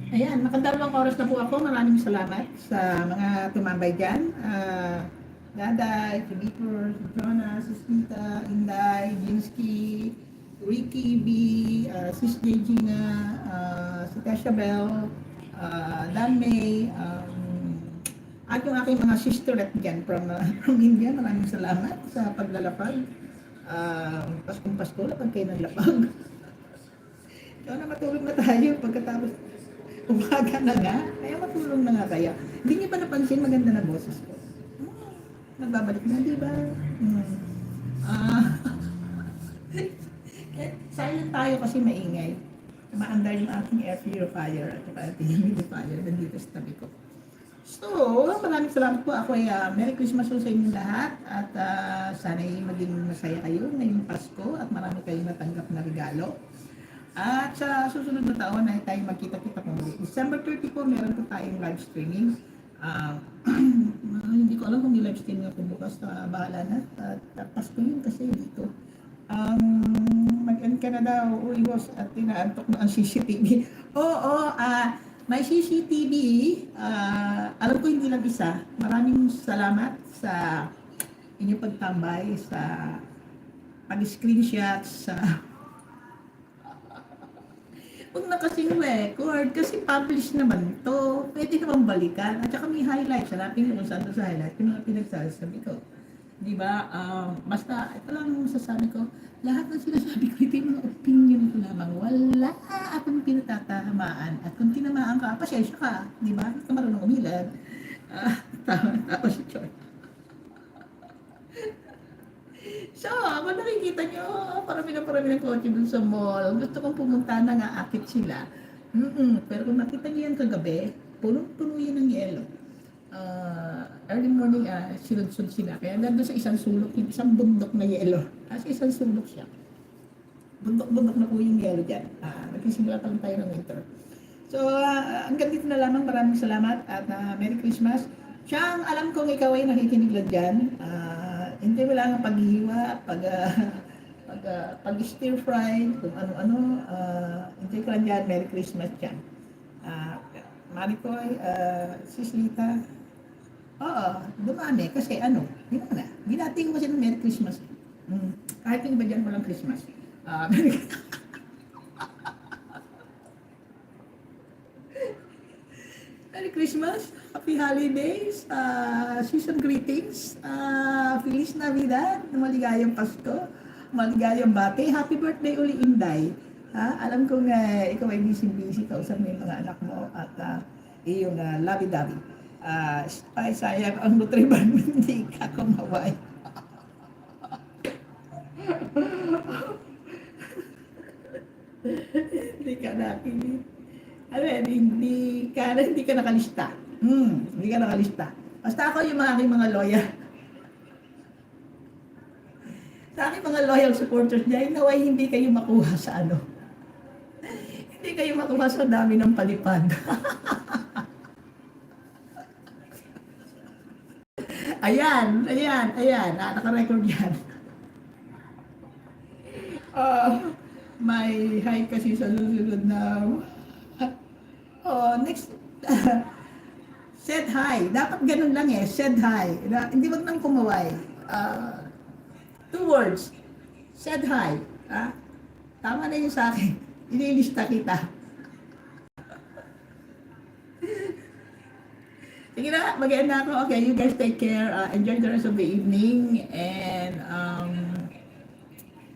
Ayan, nakadalawang oras na po ako. Maraming salamat sa mga tumambay dyan. Daday, Filipper, Jonas, Sis Tita, Inday, Jinsky, Ricky B, Sis J. Gina, si Tasha Bell, Dan May, at yung aking mga sisterette dyan from, from India. Maraming salamat sa paglalapag. Paskong Pasko, lapag kayo ng lapag. Sana matulog na tayo pagkatapos umaga na nga. Kaya matulog na nga kaya. Hindi niyo ba napansin maganda na boses ko? Nagbabalik na, di ba? Ah, silent tayo kasi maingay. Maandar yung aking air purifier at saka ating humidifier nandito sa tabi ko. So, maraming salamat po. Ako ay Merry Christmas po sa inyong lahat at sana'y maging masaya kayo ngayong Pasko at marami kayong natanggap na regalo. At sa susunod na taon ay tayo magkita-kita po muli. December 30 po, meron po tayong live streaming. Ah, hindi ko alam kung may live streaming ako bukas. Bahala na. Pasko yun kasi dito. Mag-end ka na daw, uiwas at tinaantok na ang CCTV. Oo, may CCTV. Alam ko hindi lang isa. Maraming salamat sa inyong pagtambay, sa pag-screenshot, sa huwag na kasing record kasi publish naman to. Pwede naman balikan. At saka may highlights. Hanapin nyo kung saan to sa highlight. Yung mga pinagsasabi ko. Di ba? Basta, ito lang yung masasabi ko. Lahat ng sinasabi ko, ito yung mga opinion ko lamang. Wala akong pinatatamaan. At kung tinamaan ka, pasensya ka. Di ba? Hindi ka marunong umilag. Tama si Choy. So, kung nakikita nyo, parami ng kotse dun sa mall. Gusto kong pumunta na nga, akit sila. Pero kung nakita nyo yan kagabi, punong-puno yan ng yelo. Early morning, sinunod sila. Kaya nandun sa isang sulok, yung isang bundok na yelo. Sa isang sulok siya. Bundok-bundok na po yung yelo dyan. Nagsisimula pa lang tayo ng winter. So, hanggang dito na lamang. Maraming salamat at Merry Christmas. Siyang alam kong ikaw ay nakikinig lang dyan. Hindi mo lang ang paghihiwa, pag-stir fry, kung ano-ano. Hindi ko lang dyan. Merry Christmas dyan. Maricoy, Sislita. Oo, dumami. Kasi hindi na. Binati ko kasi ng Merry Christmas. Kahit yung iba dyan walang Christmas. Merry Merry Christmas, Happy Holidays, season greetings, Feliz Navidad, maligayang Pasko, maligayang bati, Happy birthday uli Inday. Alam kong ikaw ay busy-busy, kausap mo yung mga anak mo at iyong labi-dabi. Ay sayang ang nutriban, hindi ka kumaway. Hindi ka nakinig. Hindi ka nakalista. Hindi ka nakalista. Basta ako yung mga aking mga lawyer. Sa aking mga loyal supporters dahil naway hindi kayo makuha sa Hindi kayo makuha sa dami ng palipad. ayan. Naka-record yan. May high kasi sa susunod na next, said hi. Dapat ganun lang said hi. Hindi wag nang kumaway. 2 words. Said hi. Tama na yun sa akin. Inilista kita. Sige na, mag-end na ako. Okay, you guys take care. Enjoy the rest of the evening. And,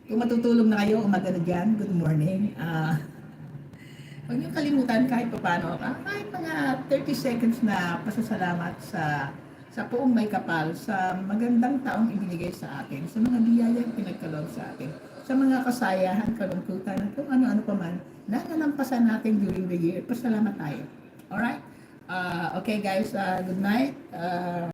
kung matutulog na kayo, umaga na dyan. Good morning. Huwag niyong kalimutan kahit paano, kahit mga 30 seconds na pasasalamat sa poong may kapal, sa magandang taong ibinigay sa atin, sa mga biyayang pinagkaloob sa atin, sa mga kasayahan, kalungkutan, at kung ano-ano pa man, na nalampasan natin during the year, pasalamat tayo. Alright? Okay guys, good night.